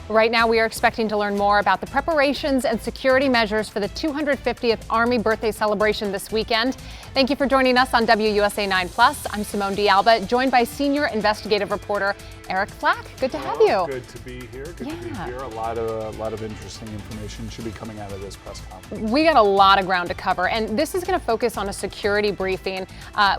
Right now, we are expecting to learn more about the preparations and security measures for the 250th Army birthday celebration this weekend. Thank you for joining us on WUSA 9+. I'm Simone D'Alba, joined by senior investigative reporter Eric Flack. Good to have you. Good to be here. Good to be here. A lot of interesting information should be coming out of this press conference. We got a lot of ground to cover, and this is going to focus on a security briefing.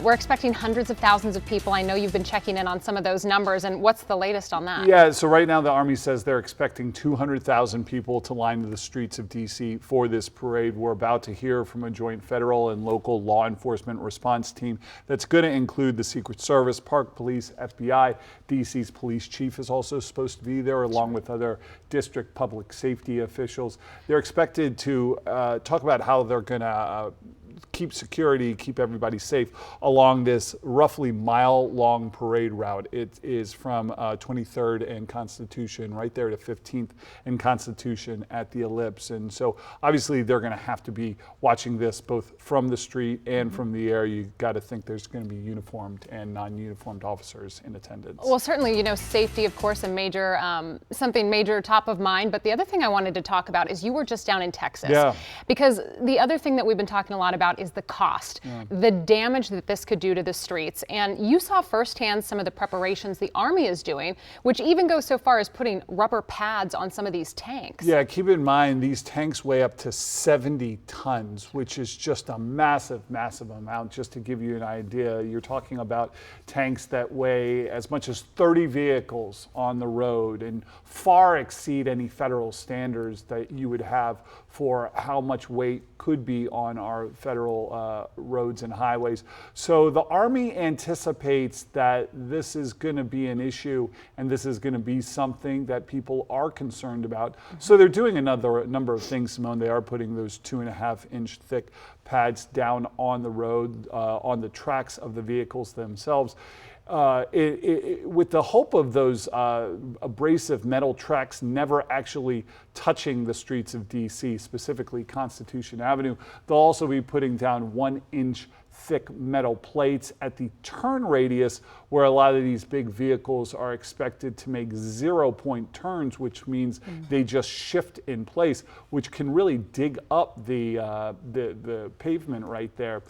We're expecting hundreds of thousands of people. I know you've been checking in on some of those numbers, and what's the latest on that? Yeah, so right now the Army says they're expecting 200,000 people to line the streets of D.C. for this parade. We're about to hear from a joint federal and local law enforcement response team that's going to include the Secret Service, Park Police, FBI. D.C.'s police chief is also supposed to be there, along with other district public safety officials. They're expected to talk about how they're going to keep security, keep everybody safe along this roughly mile-long parade route. It is from 23rd and Constitution right there to 15th and Constitution at the Ellipse. And so obviously they're going to have to be watching this both from the street and from the air. You got to think there's going to be uniformed and non-uniformed officers in attendance. Well, certainly, you know, safety, of course, a major, something major top of mind. But the other thing I wanted to talk about is you were just down in Texas. Yeah. Because the other thing that we've been talking a lot about is the cost, the damage that this could do to the streets. And you saw firsthand some of the preparations the Army is doing, which even goes so far as putting rubber pads on some of these tanks. Yeah, keep in mind, these tanks weigh up to 70 tons, which is just a massive, massive amount. Just to give you an idea, you're talking about tanks that weigh as much as 30 vehicles on the road and far exceed any federal standards that you would have for how much weight could be on our federal roads and highways. So the Army anticipates that this is going to be an issue and this is going to be something that people are concerned about. So they're doing another number of things, Simone. They are putting those 2.5-inch thick pads down on the road, on the tracks of the vehicles themselves. With the hope of those abrasive metal tracks never actually touching the streets of D.C., specifically Constitution Avenue. They'll also be putting down 1-inch thick metal plates at the turn radius where a lot of these big vehicles are expected to make 0-point turns, which means they just shift in place, which can really dig up the pavement right there.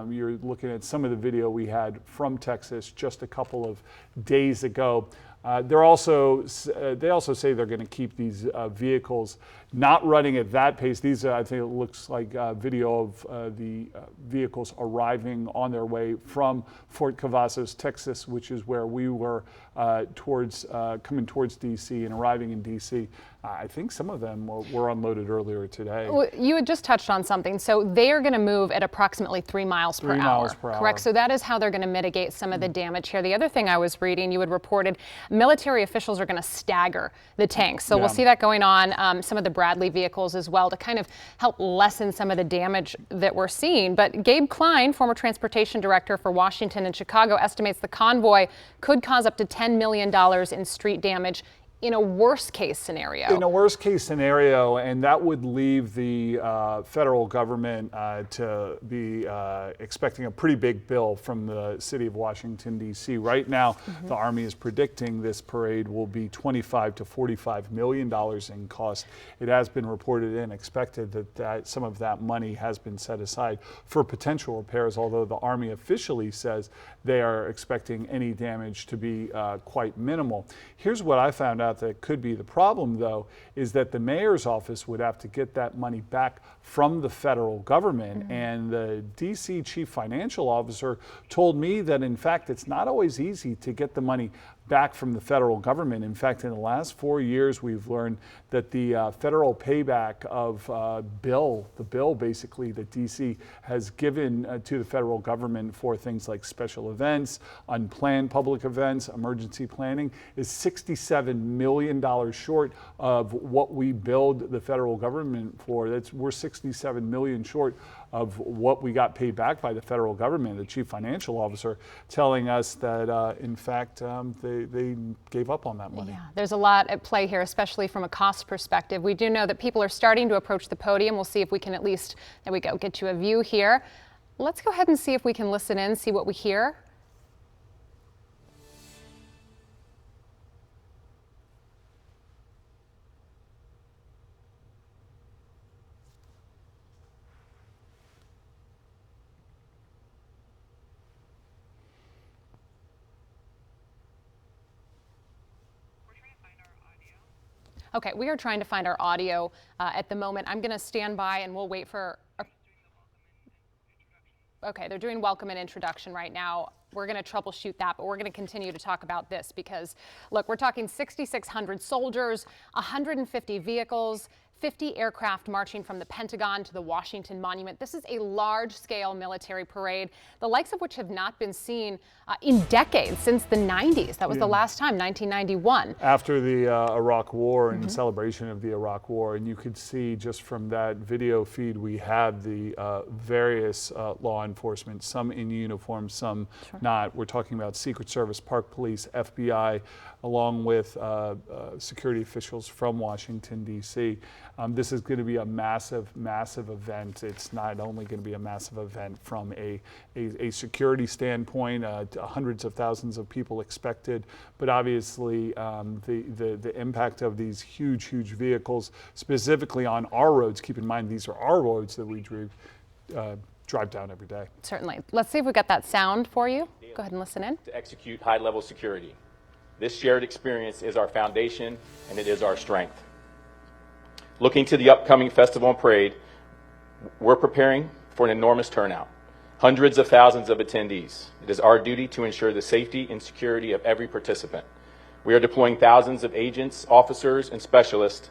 You're looking at some of the video we had from Texas just a couple of days ago. They also say they're going to keep these vehicles not running at that pace. These, I think it looks like video of the vehicles arriving on their way from Fort Cavazos, Texas, which is where we were coming towards D.C. and arriving in D.C. I think some of them were unloaded earlier today. Well, you had just touched on something. So they are going to move at approximately 3 miles per hour. 3 miles per hour. Correct. So that is how they're going to mitigate some of the damage here. The other thing I was reading, you had reported military officials are going to stagger the tanks. So we'll see that going on, some of the Bradley vehicles as well, to kind of help lessen some of the damage that we're seeing. But Gabe Klein, former transportation director for Washington and Chicago, estimates the convoy could cause up to $10 million in street damage in a worst case scenario. In a worst case scenario, and that would leave the federal government to be expecting a pretty big bill from the city of Washington, D.C. Right now, the Army is predicting this parade will be $25 to $45 million in cost. It has been reported and expected that some of that money has been set aside for potential repairs, although the Army officially says they are expecting any damage to be quite minimal. Here's what I found out that could be the problem, though, is that the mayor's office would have to get that money back from the federal government. And the D.C. chief financial officer told me that, in fact, it's not always easy to get the money back from the federal government. In fact, in the last 4 years, we've learned that the federal payback of the bill basically that D.C. has given to the federal government for things like special events, unplanned public events, emergency planning, is $67 million short of what we billed the federal government for. We're $67 million short of what we got paid back by the federal government. The chief financial officer telling us that, in fact, they gave up on that money. Yeah, there's a lot at play here, especially from a cost perspective. We do know that people are starting to approach the podium. We'll see if we can at least, there we go, get you a view here. Let's go ahead and see if we can listen in, see what we hear. Okay, we are trying to find our audio at the moment. I'm going to stand by and we'll wait for. Okay, they're doing welcome and introduction right now. We're going to troubleshoot that, but we're going to continue to talk about this because, look, we're talking 6,600 soldiers, 150 vehicles, 50 aircraft marching from the Pentagon to the Washington Monument. This is a large-scale military parade, the likes of which have not been seen in decades, since the 90s. That was the last time, 1991. After the Iraq War and celebration of the Iraq War, and you could see just from that video feed we had the various law enforcement, some in uniform, some not. We're talking about Secret Service, Park Police, FBI, along with security officials from Washington, D.C. This is going to be a massive, massive event. It's not only going to be a massive event from a security standpoint, hundreds of thousands of people expected, but obviously the impact of these huge, huge vehicles, specifically on our roads. Keep in mind, these are our roads that we drive down every day. Certainly. Let's see if we got that sound for you. Go ahead and listen in. To execute high-level security. This shared experience is our foundation, and it is our strength. Looking to the upcoming festival and parade, we're preparing for an enormous turnout. Hundreds of thousands of attendees. It is our duty to ensure the safety and security of every participant. We are deploying thousands of agents, officers, and specialists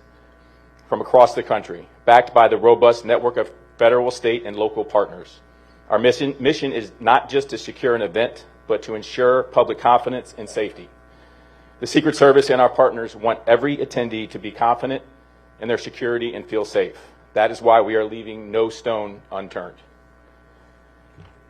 from across the country, backed by the robust network of federal, state, and local partners. Our mission is not just to secure an event, but to ensure public confidence and safety. The Secret Service and our partners want every attendee to be confident in their security and feel safe. That is why we are leaving no stone unturned.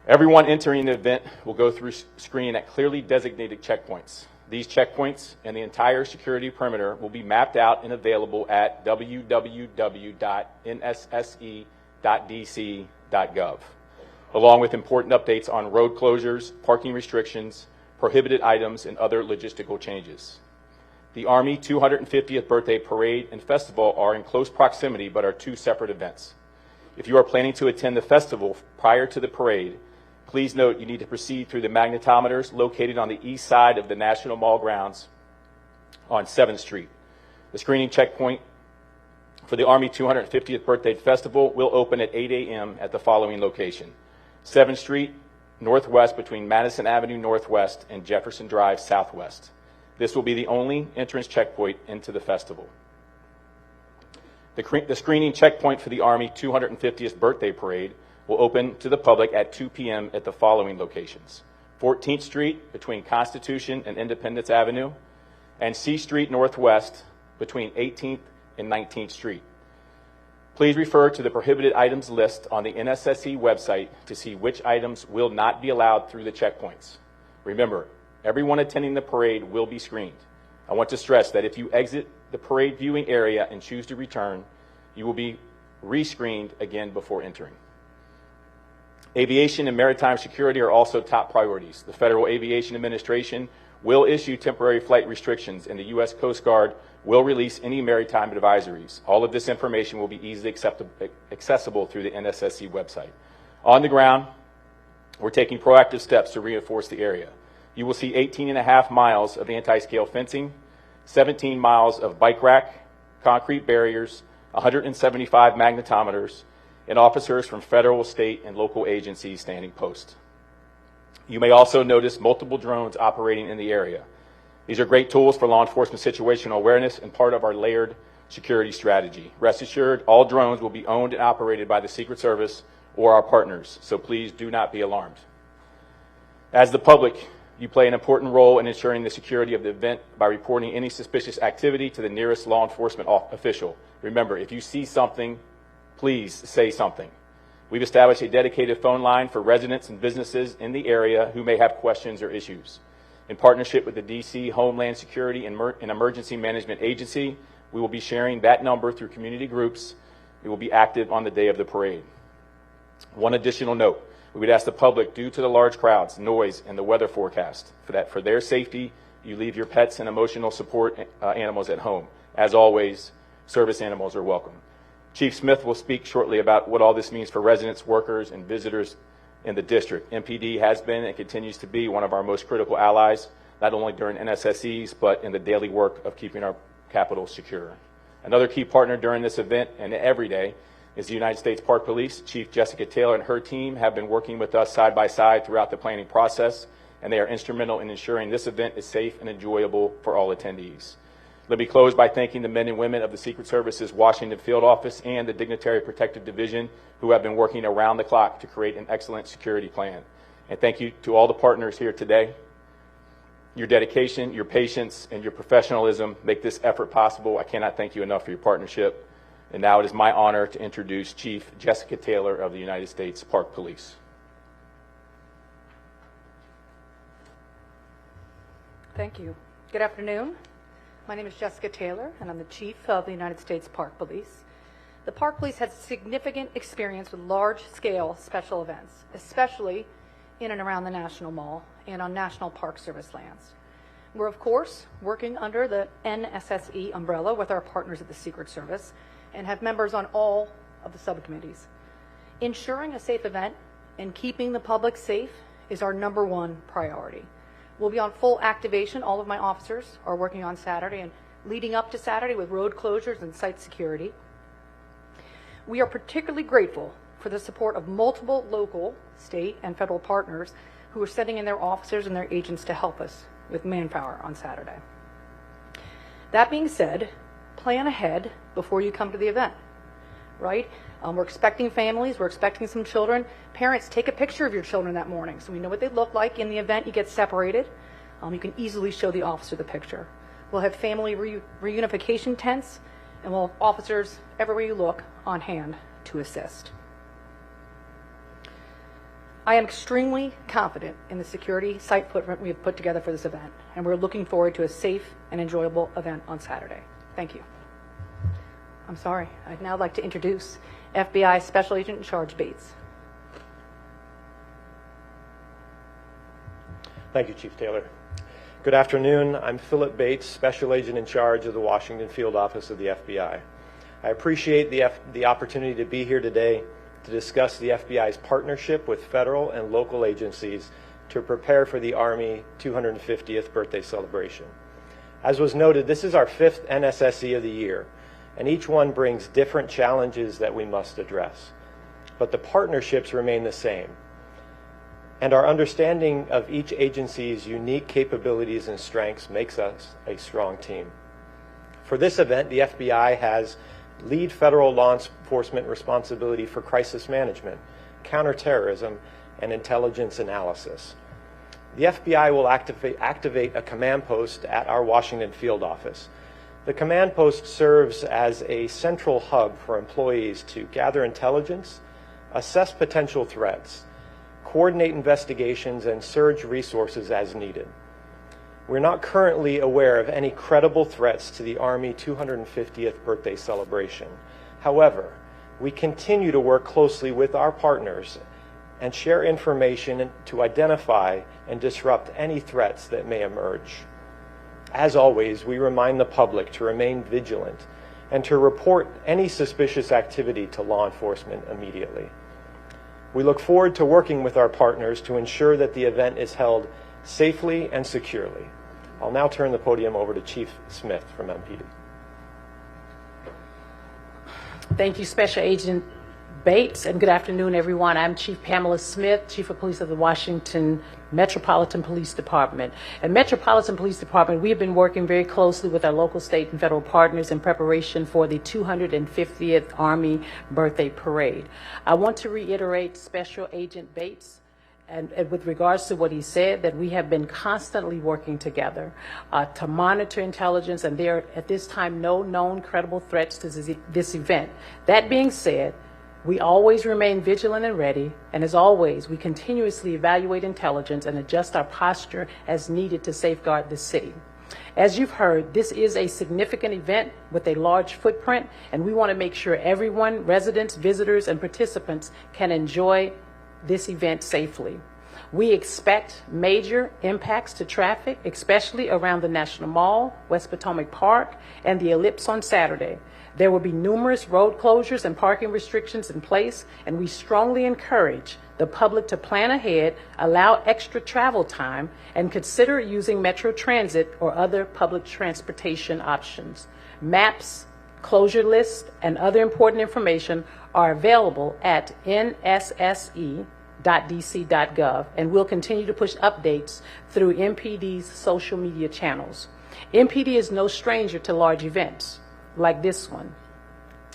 Everyone entering the event will go through screening at clearly designated checkpoints. These checkpoints and the entire security perimeter will be mapped out and available at www.nsse.dc.gov, along with important updates on road closures, parking restrictions, prohibited items, and other logistical changes. The Army 250th Birthday Parade and Festival are in close proximity but are two separate events. If you are planning to attend the festival prior to the parade, please note you need to proceed through the magnetometers located on the east side of the National Mall grounds on 7th Street. The screening checkpoint for the Army 250th Birthday Festival will open at 8 a.m. at the following location: 7th Street Northwest between Madison Avenue Northwest and Jefferson Drive Southwest. This will be the only entrance checkpoint into the festival. The screening checkpoint for the Army 250th Birthday Parade will open to the public at 2 p.m. at the following locations: 14th Street between Constitution and Independence Avenue, and C Street Northwest between 18th and 19th Street. Please refer to the prohibited items list on the NSSE website to see which items will not be allowed through the checkpoints. Remember, everyone attending the parade will be screened. I want to stress that if you exit the parade viewing area and choose to return, you will be re-screened again before entering. Aviation and maritime security are also top priorities. The Federal Aviation Administration will issue temporary flight restrictions, and the U.S. Coast Guard will release any maritime advisories. All of this information will be easily accessible through the NSSE website. On the ground, we're taking proactive steps to reinforce the area. You will see 18.5 miles of anti-scale fencing, 17 miles of bike rack, concrete barriers, 175 magnetometers, and officers from federal, state, and local agencies standing post. You may also notice multiple drones operating in the area. These are great tools for law enforcement situational awareness and part of our layered security strategy. Rest assured, all drones will be owned and operated by the Secret Service or our partners, so please do not be alarmed. As the public, you play an important role in ensuring the security of the event by reporting any suspicious activity to the nearest law enforcement official. Remember, if you see something, please say something. We've established a dedicated phone line for residents and businesses in the area who may have questions or issues. In partnership with the D.C. Homeland Security and Emergency Management Agency, we will be sharing that number through community groups. It will be active on the day of the parade. One additional note, we would ask the public, due to the large crowds, noise, and the weather forecast, for their safety, you leave your pets and emotional support animals at home. As always, service animals are welcome. Chief Smith will speak shortly about what all this means for residents, workers, and visitors in the district. MPD has been and continues to be one of our most critical allies, not only during NSSEs, but in the daily work of keeping our capital secure. Another key partner during this event and every day is the United States Park Police. Chief Jessica Taylor and her team have been working with us side by side throughout the planning process, and they are instrumental in ensuring this event is safe and enjoyable for all attendees. Let me close by thanking the men and women of the Secret Service's Washington Field Office and the Dignitary Protective Division who have been working around the clock to create an excellent security plan. And thank you to all the partners here today. Your dedication, your patience, and your professionalism make this effort possible. I cannot thank you enough for your partnership. And now it is my honor to introduce Chief Jessica Taylor of the United States Park Police. Thank you. Good afternoon. My name is Jessica Taylor, and I'm the Chief of the United States Park Police. The Park Police has significant experience with large-scale special events, especially in and around the National Mall and on National Park Service lands. We're, of course, working under the NSSE umbrella with our partners at the Secret Service and have members on all of the subcommittees. Ensuring a safe event and keeping the public safe is our #1 priority. We'll be on full activation. All of my officers are working on Saturday and leading up to Saturday with road closures and site security. We are particularly grateful for the support of multiple local, state, and federal partners who are sending in their officers and their agents to help us with manpower on Saturday. That being said, plan ahead before you come to the event, right? We're expecting families, we're expecting some children. Parents, take a picture of your children that morning so we know what they look like. In the event you get separated, you can easily show the officer the picture. We'll have family reunification tents, and we'll have officers everywhere you look on hand to assist. I am extremely confident in the security site footprint we have put together for this event, and we're looking forward to a safe and enjoyable event on Saturday. Thank you. I'm sorry. I'd now like to introduce FBI Special Agent in Charge Bates. Thank you, Chief Taylor. Good afternoon. I'm Philip Bates, Special Agent in Charge of the Washington Field Office of the FBI. I appreciate the opportunity to be here today to discuss the FBI's partnership with federal and local agencies to prepare for the Army 250th birthday celebration. As was noted, this is our 5th NSSE of the year, and each one brings different challenges that we must address. But the partnerships remain the same, and our understanding of each agency's unique capabilities and strengths makes us a strong team. For this event, the FBI has lead federal law enforcement responsibility for crisis management, counterterrorism, and intelligence analysis. The FBI will activate a command post at our Washington field office. The command post serves as a central hub for employees to gather intelligence, assess potential threats, coordinate investigations, and surge resources as needed. We're not currently aware of any credible threats to the Army 250th birthday celebration. However, we continue to work closely with our partners and share information to identify and disrupt any threats that may emerge. As always, we remind the public to remain vigilant and to report any suspicious activity to law enforcement immediately. We look forward to working with our partners to ensure that the event is held safely and securely. I'll now turn the podium over to Chief Smith from MPD. Thank you, Special Agent Bates, and good afternoon, everyone. I'm Chief Pamela Smith, Chief of Police of the Washington Metropolitan Police Department. At Metropolitan Police Department, we have been working very closely with our local, state, and federal partners in preparation for the 250th Army Birthday Parade. I want to reiterate Special Agent Bates and with regards to what he said, that we have been constantly working together to monitor intelligence, and there are at this time no known credible threats to this event. That being said, we always remain vigilant and ready, and as always, we continuously evaluate intelligence and adjust our posture as needed to safeguard the city. As you've heard, this is a significant event with a large footprint, and we want to make sure everyone, residents, visitors, and participants can enjoy this event safely. We expect major impacts to traffic, especially around the National Mall, West Potomac Park, and the Ellipse on Saturday. There will be numerous road closures and parking restrictions in place, and we strongly encourage the public to plan ahead, allow extra travel time, and consider using Metro Transit or other public transportation options. Maps, closure lists, and other important information are available at nsse.dc.gov, and we'll continue to push updates through MPD's social media channels. MPD is no stranger to large events like this one.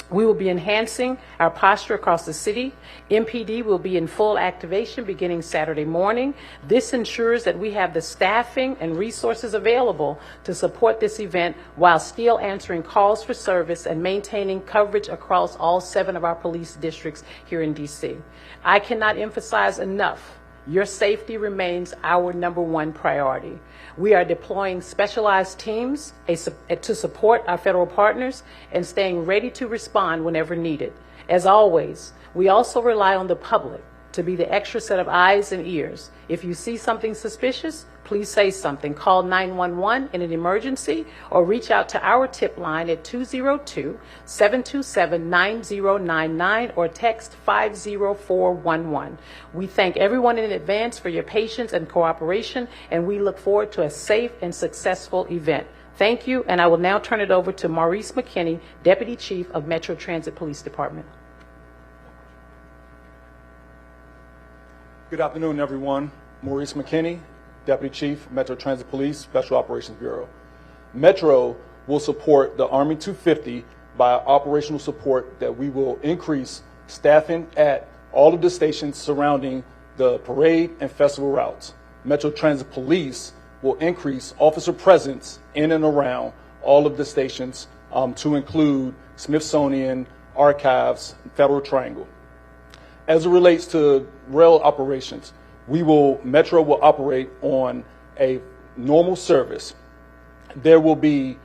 We will be enhancing our posture across the city. MPD will be in full activation beginning Saturday morning. This ensures that we have the staffing and resources available to support this event while still answering calls for service and maintaining coverage across all 7 of our police districts here in DC. I cannot emphasize enough, your safety remains our #1 priority. We are deploying specialized teams to support our federal partners and staying ready to respond whenever needed. As always, we also rely on the public to be the extra set of eyes and ears. If you see something suspicious, please say something. Call 911 in an emergency or reach out to our tip line at 202-727-9099 or text 50411. We thank everyone in advance for your patience and cooperation, and we look forward to a safe and successful event. Thank you, and I will now turn it over to Maurice McKinney, Deputy Chief of Metro Transit Police Department. Good afternoon, everyone. Maurice McKinney, Deputy Chief, Metro Transit Police, Special Operations Bureau. Metro will support the Army 250 by operational support that we will increase staffing at all of the stations surrounding the parade and festival routes. Metro Transit Police will increase officer presence in and around all of the stations to include Smithsonian, Archives, Federal Triangle. As it relates to rail operations, Metro will operate on a normal service. There will be,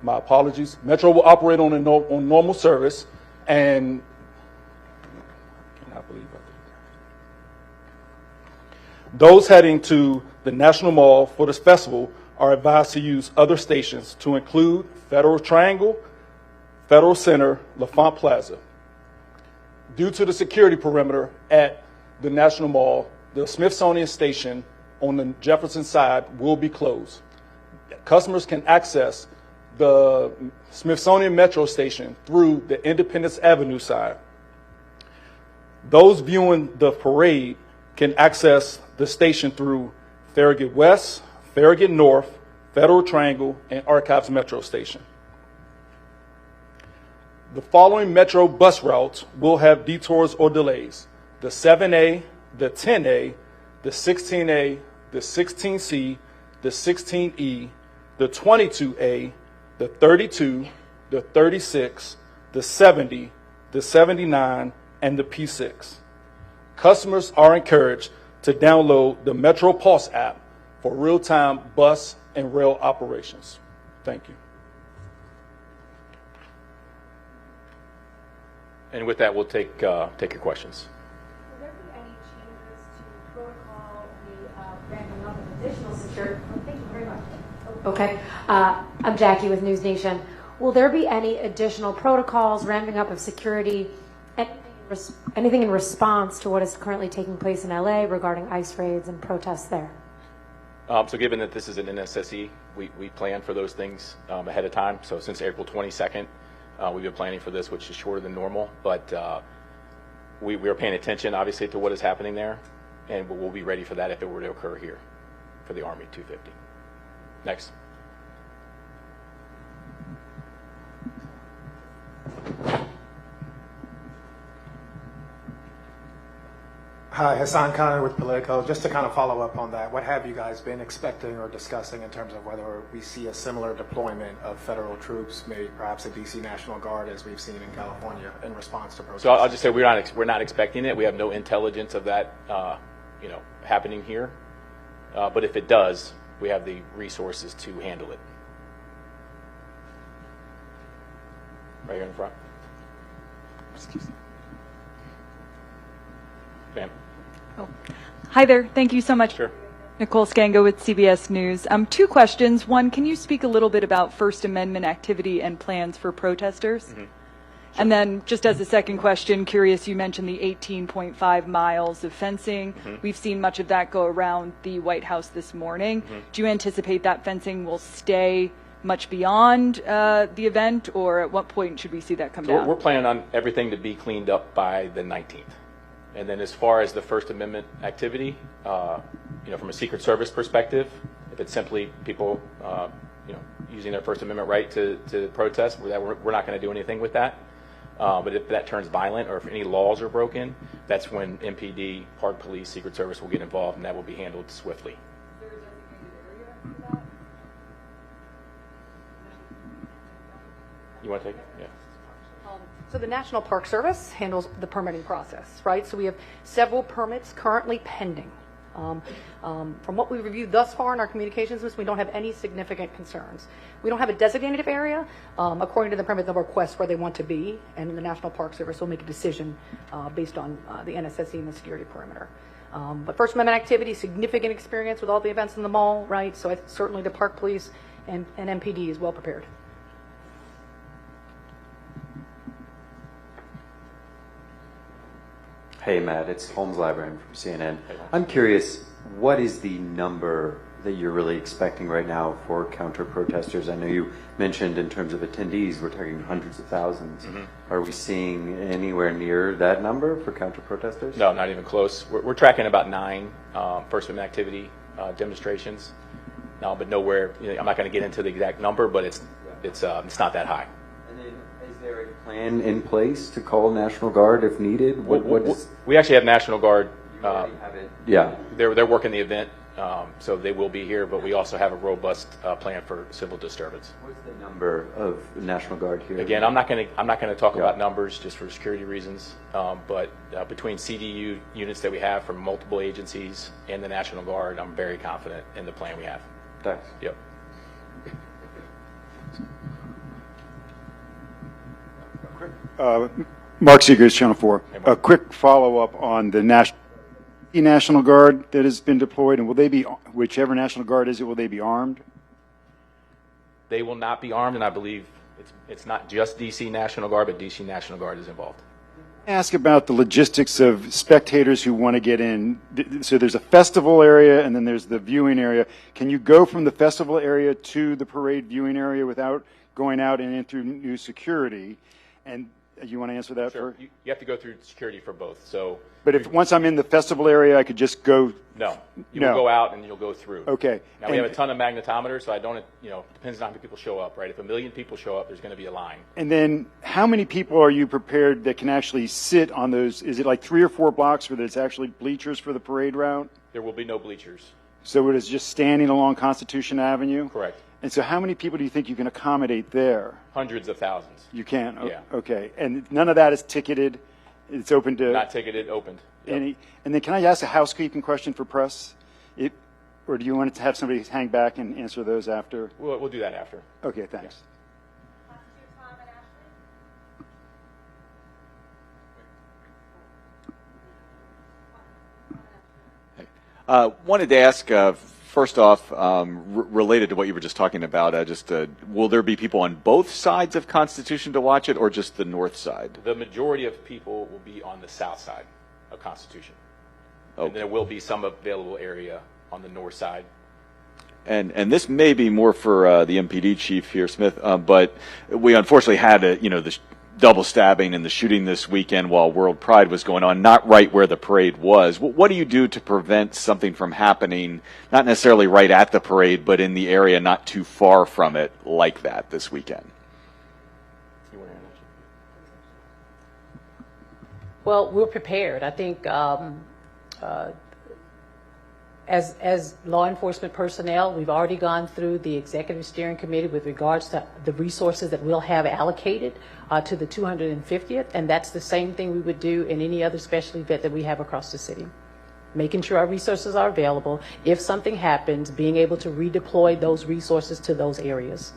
my apologies, Metro will operate on normal service, and I cannot believe I did that. Those heading to the National Mall for this festival are advised to use other stations to include Federal Triangle, Federal Center, LaFont Plaza. Due to the security perimeter at the National Mall, the Smithsonian station on the Jefferson side will be closed. Customers can access the Smithsonian Metro station through the Independence Avenue side. Those viewing the parade can access the station through Farragut West, Farragut North, Federal Triangle, and Archives Metro station. The following Metro bus routes will have detours or delays: the 7A, the 10A, the 16A, the 16C, the 16E, the 22A, the 32, the 36, the 70, the 79, and the P6. Customers are encouraged to download the Metro Pulse app for real-time bus and rail operations. Thank you. And with that, we'll take your questions. Will there be any changes to protocol, the ramping up of additional security? Oh, thank you very much. Okay. I'm Jackie with News Nation. Will there be any additional protocols, ramping up of security, anything in response to what is currently taking place in LA regarding ICE raids and protests there? So given that this is an NSSE, we plan for those things ahead of time. So since April 22nd, we've been planning for this, which is shorter than normal, but we are paying attention, obviously, to what is happening there, and we'll be ready for that if it were to occur here for the Army 250. Next. Hi, Hassan Khan with Politico. Just to kind of follow up on that, what have you guys been expecting or discussing in terms of whether we see a similar deployment of federal troops, maybe perhaps a DC National Guard as we've seen in California in response to protests? So I'll just say we're not expecting it. We have no intelligence of that, happening here. But if it does, we have the resources to handle it. Right here in front. Excuse me. Ma'am. Oh. Hi there. Thank you so much. Sure. Nicole Scango with CBS News. 2 questions. One, can you speak a little bit about First Amendment activity and plans for protesters? Mm-hmm. Sure. And then just as a second question, curious, you mentioned the 18.5 miles of fencing. Mm-hmm. We've seen much of that go around the White House this morning. Mm-hmm. Do you anticipate that fencing will stay much beyond the event, or at what point should we see that come So down? we're planning on everything to be cleaned up by the 19th. And then as far as the First Amendment activity, from a Secret Service perspective, if it's simply people, using their First Amendment right to protest, we're not going to do anything with that. But if that turns violent or if any laws are broken, that's when MPD, Park Police, Secret Service will get involved, and that will be handled swiftly. You want to take it? Yeah. So the National Park Service handles the permitting process, right? So we have several permits currently pending. From what we've reviewed thus far in our communications list, we don't have any significant concerns. We don't have a designated area according to the permit, they'll request where they want to be, and the National Park Service will make a decision based on the NSSE and the security perimeter. But First Amendment activity, significant experience with all the events in the mall, right? So certainly the Park Police and MPD is well prepared. Hey, Matt, it's Holmes Librarian from CNN. I'm curious, what is the number that you're really expecting right now for counter-protesters? I know you mentioned in terms of attendees, we're talking hundreds of thousands. Mm-hmm. Are we seeing anywhere near that number for counter-protesters? No, not even close. We're tracking about 9 First Amendment activity demonstrations. No, but nowhere. I'm not going to get into the exact number, but it's not that high. And then, is there a plan in place to call National Guard if needed? We actually have National Guard. You already have it. Yeah. They're working the event, so they will be here. But we also have a robust plan for civil disturbance. What's the number of National Guard here? Again, I'm not going to talk about numbers just for security reasons. But between CDU units that we have from multiple agencies and the National Guard, I'm very confident in the plan we have. Thanks. Yep. Mark Seegers, Channel 4. A quick follow-up on the National Guard that has been deployed, and will they be, whichever National Guard is it, will they be armed? They will not be armed, and I believe it's not just DC National Guard, but DC National Guard is involved. Ask about the logistics of spectators who want to get in. So there's a festival area, and then there's the viewing area. Can you go from the festival area to the parade viewing area without going out and in through new security? And you want to answer that? Sure. You have to go through security for both. So, but if once I'm in the festival area, I could just go. No, you will go out and you'll go through. Okay. Now we have a ton of magnetometers, so I don't. Depends on how many people show up, right? If 1 million people show up, there's going to be a line. And then, how many people are you prepared that can actually sit on those? Is it like 3 or 4 blocks where there's actually bleachers for the parade route? There will be no bleachers. So it is just standing along Constitution Avenue? Correct. And so how many people do you think you can accommodate there? Hundreds of thousands. You can? Yeah. Okay. And none of that is ticketed? It's open to... Not ticketed, opened. Yep. And then can I ask a housekeeping question for press? Or do you want to have somebody hang back and answer those after? We'll do that after. Okay, thanks. Wanted to ask, first off, related to what you were just talking about, will there be people on both sides of Constitution to watch it, or just the north side? The majority of people will be on the south side of Constitution. Okay. And there will be some available area on the north side. And this may be more for the MPD chief here, Smith, but we unfortunately had the double stabbing and the shooting this weekend while World Pride was going on, not right where the parade was. What do you do to prevent something from happening, not necessarily right at the parade, but in the area not too far from it like that this weekend? Well, we're prepared. I think as law enforcement personnel, we've already gone through the executive steering committee with regards to the resources that we'll have allocated to the 250th, and that's the same thing we would do in any other special event that we have across the city. Making sure our resources are available. If something happens, being able to redeploy those resources to those areas.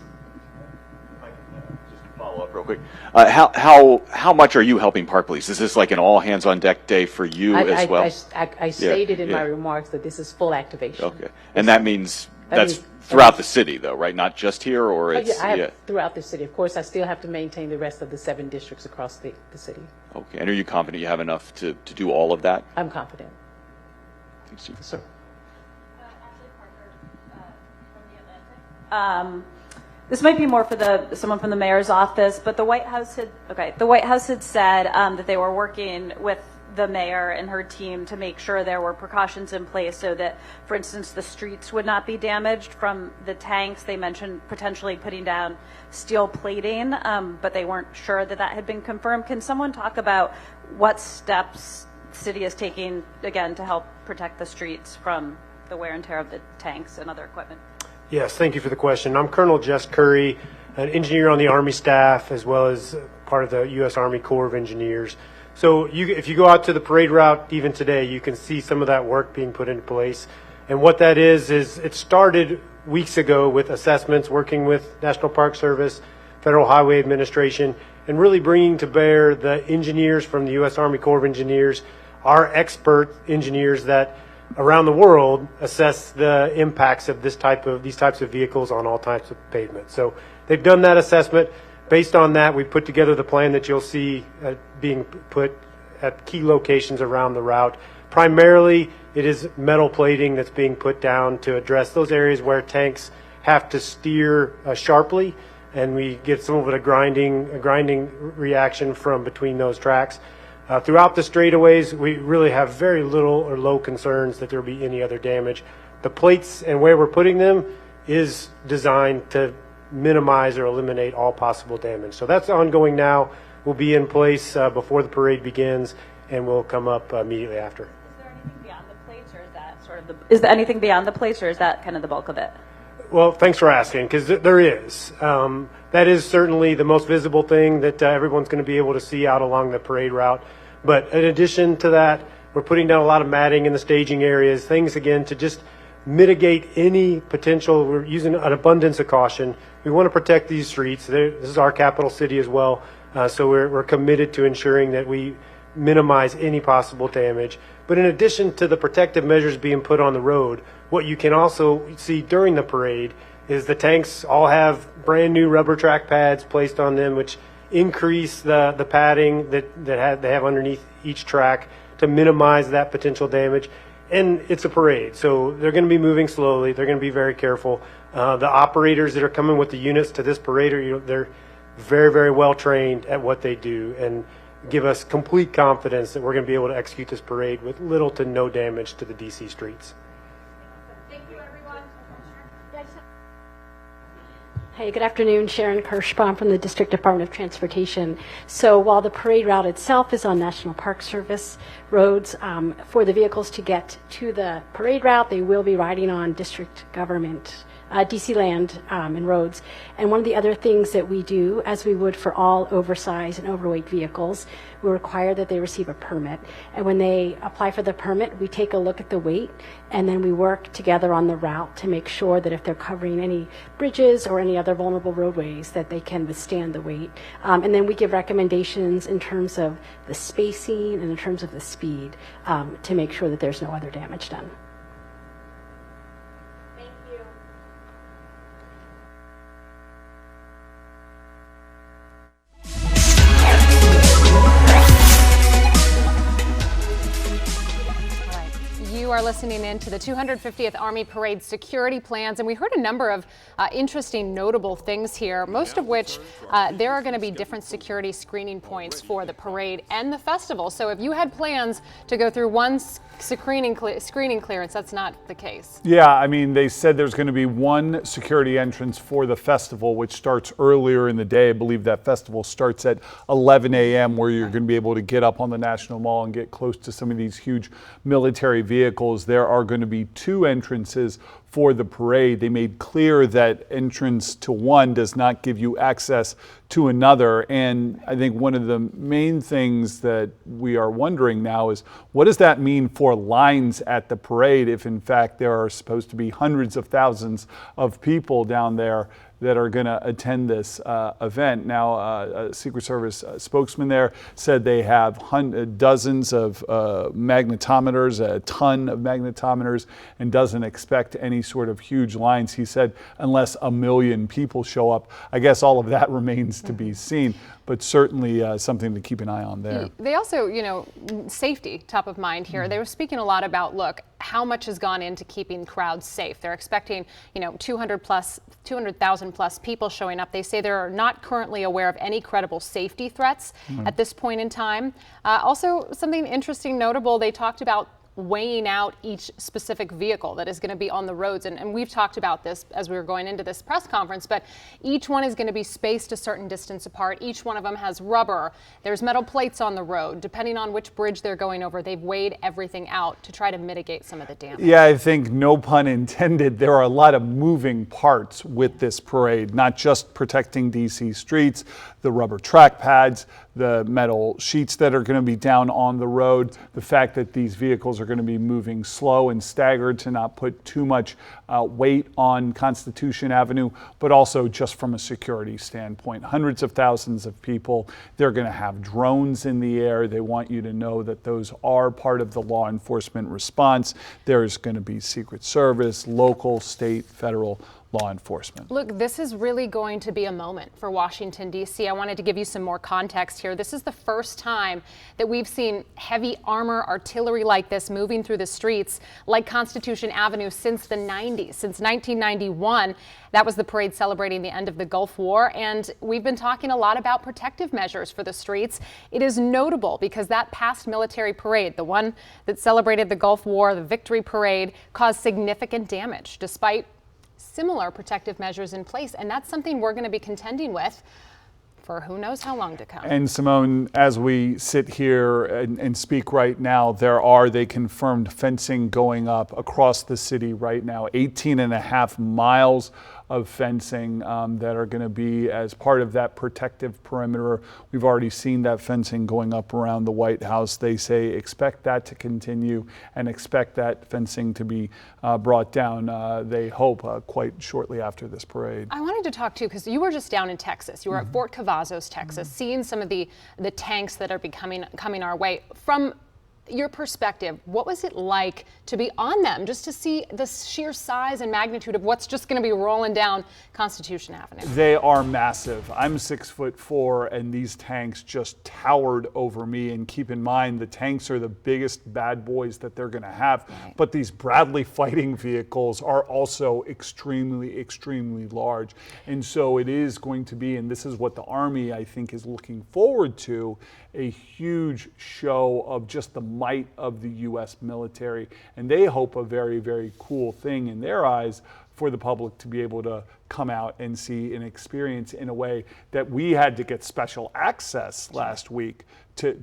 Follow up real quick. How much are you helping Park Police? Is this like an all hands on deck day for you as well? I stated in my remarks that this is full activation. Okay, and that means that's throughout the city, though, right? Not just here, or it's throughout the city. Of course, I still have to maintain the rest of the 7 districts across the city. Okay, and are you confident you have enough to do all of that? I'm confident. Thanks, Chief. Sir. Ashley Parker from The Atlantic. This might be more for someone from the mayor's office, but the White House had said that they were working with the mayor and her team to make sure there were precautions in place so that, for instance, the streets would not be damaged from the tanks. They mentioned potentially putting down steel plating, but they weren't sure that had been confirmed. Can someone talk about what steps the city is taking, again, to help protect the streets from the wear and tear of the tanks and other equipment? Yes, thank you for the question. I'm Colonel Jess Curry, an engineer on the Army staff, as well as part of the U.S. Army Corps of Engineers. So if you go out to the parade route even today, you can see some of that work being put into place. And what that is it started weeks ago with assessments, working with National Park Service, Federal Highway Administration, and really bringing to bear the engineers from the U.S. Army Corps of Engineers, our expert engineers that around the world assess the impacts of these types of vehicles on all types of pavement. So they've done that assessment. Based on that, we put together the plan that you'll see being put at key locations around the route. Primarily, it is metal plating that's being put down to address those areas where tanks have to steer sharply, and we get some of it a grinding reaction from between those tracks. Throughout the straightaways, we really have very little or low concerns that there will be any other damage. The plates and where we're putting them is designed to minimize or eliminate all possible damage. So that's ongoing now. Will be in place before the parade begins, and will come up immediately after. Is there anything beyond the plates, or is that sort of is there anything beyond the plates, or is that kind of the bulk of it? Well, thanks for asking, because there is. That is certainly the most visible thing that everyone's going to be able to see out along the parade route. But in addition to that, we're putting down a lot of matting in the staging areas, things, again, to just mitigate any potential. We're using an abundance of caution. We want to protect these streets. This is our capital city as well, so we're committed to ensuring that we minimize any possible damage. But in addition to the protective measures being put on the road, what you can also see during the parade is the tanks all have brand new rubber track pads placed on them, which increase the padding that they have underneath each track to minimize that potential damage. And it's a parade, so they're going to be moving slowly. They're going to be very careful. The operators that are coming with the units to this parade they're very, very well trained at what they do, and give us complete confidence that we're going to be able to execute this parade with little to no damage to the DC streets. Thank you, everyone. Hey, good afternoon. Sharon Kirschbaum from the District Department of Transportation. So while the parade route itself is on National Park Service roads, for the vehicles to get to the parade route, they will be riding on district government DC land and roads. And one of the other things that we do, as we would for all oversized and overweight vehicles, we require that they receive a permit. And when they apply for the permit, we take a look at the weight, and then we work together on the route to make sure that if they're covering any bridges or any other vulnerable roadways, that they can withstand the weight. And then we give recommendations in terms of the spacing and in terms of the speed to make sure that there's no other damage done. You are listening in to the 250th Army Parade security plans, and we heard a number of interesting, notable things here, most of which there are going to be different security screening points for the parade and the festival. So if you had plans to go through one screening clearance, that's not the case. Yeah, I mean, they said there's going to be one security entrance for the festival, which starts earlier in the day. I believe that festival starts at 11 a.m., where you're going to be able to get up on the National Mall and get close to some of these huge military vehicles. There are going to be two entrances for the parade. They made clear that entrance to one does not give you access to another. And I think one of the main things that we are wondering now is, what does that mean for lines at the parade if in fact there are supposed to be hundreds of thousands of people down there that are going to attend this event? Now, a Secret Service spokesman there said they have dozens of magnetometers, a ton of magnetometers, and doesn't expect any sort of huge lines. He said unless 1 million people show up. I guess all of that remains to be seen, but certainly something to keep an eye on there. They also, safety top of mind here. They were speaking a lot about, look, how much has gone into keeping crowds safe. They're expecting, 200,000 plus people showing up. They say they're not currently aware of any credible safety threats at this point in time. Also, something interesting, notable, they talked about weighing out each specific vehicle that is going to be on the roads. And we've talked about this as we were going into this press conference, but each one is going to be spaced a certain distance apart. Each one of them has rubber. There's metal plates on the road. Depending on which bridge they're going over, they've weighed everything out to try to mitigate some of the damage. Yeah, I think, no pun intended, there are a lot of moving parts with this parade, not just protecting DC streets, the rubber track pads, the metal sheets that are going to be down on the road, the fact that these vehicles are going to be moving slow and staggered to not put too much weight on Constitution Avenue, but also just from a security standpoint. Hundreds of thousands of people. They're going to have drones in the air. They want you to know that those are part of the law enforcement response. There's going to be Secret Service, local, state, federal law enforcement. Look, this is really going to be a moment for Washington, D.C. I wanted to give you some more context here. This is the first time that we've seen heavy armor artillery like this moving through the streets like Constitution Avenue since the 90s. Since 1991, that was the parade celebrating the end of the Gulf War. And we've been talking a lot about protective measures for the streets. It is notable because that past military parade, the one that celebrated the Gulf War, the Victory Parade, caused significant damage despite similar protective measures in place. And that's something we're going to be contending with for who knows how long to come. And Simone, as we sit here and speak right now, they confirmed fencing going up across the city right now, 18.5 miles of fencing that are going to be as part of that protective perimeter. We've already seen that fencing going up around the White House. They say expect that to continue and expect that fencing to be brought down, they hope, quite shortly after this parade. I wanted to talk too, because you were just down in Texas. You were at Fort Cavazos, Texas, seeing some of the tanks that are coming our way. From your perspective, what was it like to be on them, just to see the sheer size and magnitude of what's just going to be rolling down Constitution Avenue? They are massive. I'm 6'4", and these tanks just towered over me. And keep in mind, the tanks are the biggest bad boys that they're going to have. Right. But these Bradley fighting vehicles are also extremely, extremely large. And so it is going to be, and this is what the Army, I think, is looking forward to, a huge show of just the might of the U.S. military. And they hope a very, very cool thing in their eyes for the public to be able to come out and see and experience in a way that we had to get special access last week to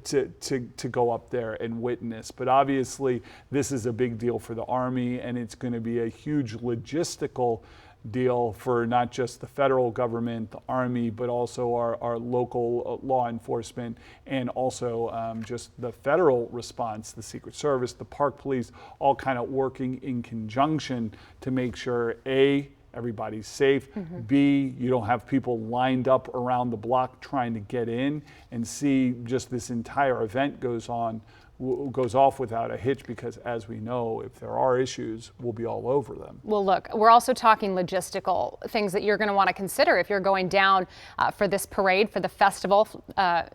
go up there and witness. But obviously, this is a big deal for the Army, and it's going to be a huge logistical deal for not just the federal government, the Army, but also our local law enforcement, and also just the federal response, the Secret Service, the Park Police, all kind of working in conjunction to make sure, A, everybody's safe, B, you don't have people lined up around the block trying to get in, and C, just this entire event goes off without a hitch, because as we know, if there are issues, we'll be all over them. Well, look, we're also talking logistical things that you're going to want to consider if you're going down for this parade, for the festival.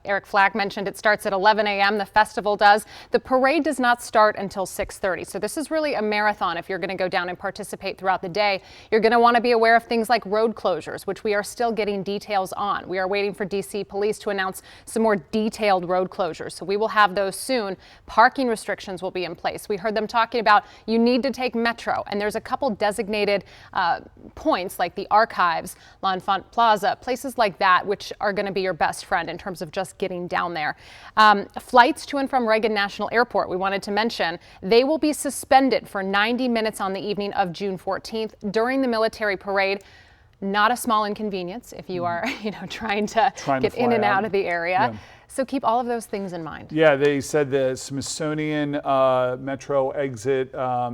Eric Flack mentioned it starts at 11 a.m. The festival does. The parade does not start until 6:30. So this is really a marathon. If you're going to go down and participate throughout the day, you're going to want to be aware of things like road closures, which we are still getting details on. We are waiting for DC police to announce some more detailed road closures. So we will have those soon. Parking restrictions will be in place. We heard them talking about you need to take Metro, and there's a couple designated points like the Archives, L'Enfant Plaza, places like that, which are going to be your best friend in terms of just getting down there. Flights to and from Reagan National Airport, we wanted to mention, they will be suspended for 90 minutes on the evening of June 14th during the military parade. Not a small inconvenience if you are, trying to get in and out of the area. Yeah. So keep all of those things in mind. Yeah, they said the Smithsonian Metro exit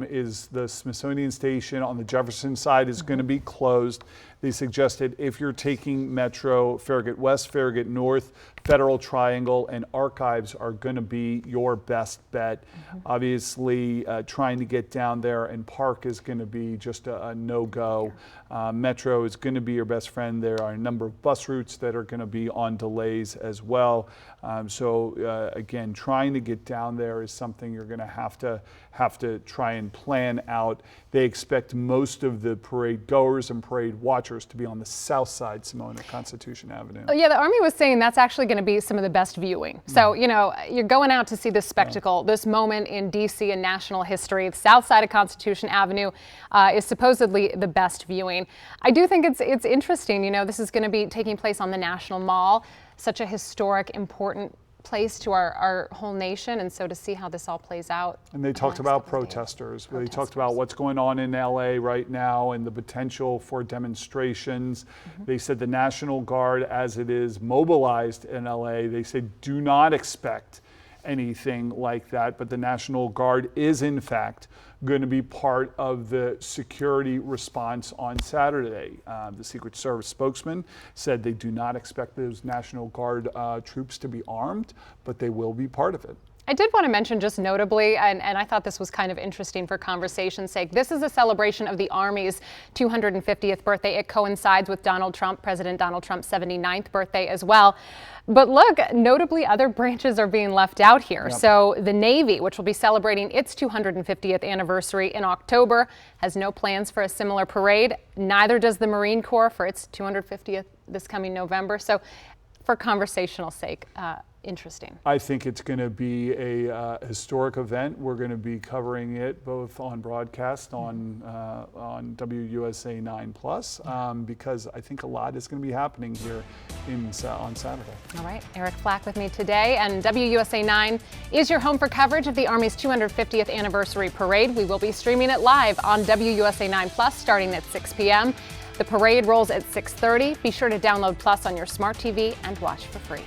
is the Smithsonian station on the Jefferson side is going to be closed. They suggested if you're taking Metro, Farragut West, Farragut North, Federal Triangle, and Archives are going to be your best bet. Obviously, trying to get down there and park is going to be just a no-go. Metro is going to be your best friend. There are a number of bus routes that are going to be on delays as well. Again, trying to get down there is something you're going to have to try and plan out. They expect most of the parade goers and parade watchers to be on the south side, Simone, of Constitution Avenue. Yeah, the Army was saying that's actually going to be some of the best viewing. So, you know, you're going out to see this spectacle, this moment in D.C. and national history. The south side of Constitution Avenue is supposedly the best viewing. I do think it's interesting. You know, this is going to be taking place on the National Mall, such a historic, important place to our whole nation, and so to see how this all plays out. And they talked about protesters. They talked about what's going on in LA right now and the potential for demonstrations. They said the National Guard, as it is mobilized in LA, they said do not expect anything like that, but the National Guard is in fact going to be part of the security response on Saturday. The Secret Service spokesman said they do not expect those National Guard troops to be armed, but they will be part of it. I did want to mention just notably, and I thought this was kind of interesting for conversation's sake, this is a celebration of the Army's 250th birthday. It coincides with President Donald Trump's 79th birthday as well. But look, notably other branches are being left out here. Yep. So the Navy, which will be celebrating its 250th anniversary in October, has no plans for a similar parade. Neither does the Marine Corps for its 250th this coming November. So for conversational sake, interesting. I think it's going to be a historic event. We're going to be covering it both on broadcast on WUSA 9+, because I think a lot is going to be happening here on Saturday. All right, Eric Flack with me today, and WUSA 9 is your home for coverage of the Army's 250th anniversary parade. We will be streaming it live on WUSA 9+ starting at 6 p.m. The parade rolls at 6:30. Be sure to download Plus on your smart TV and watch for free.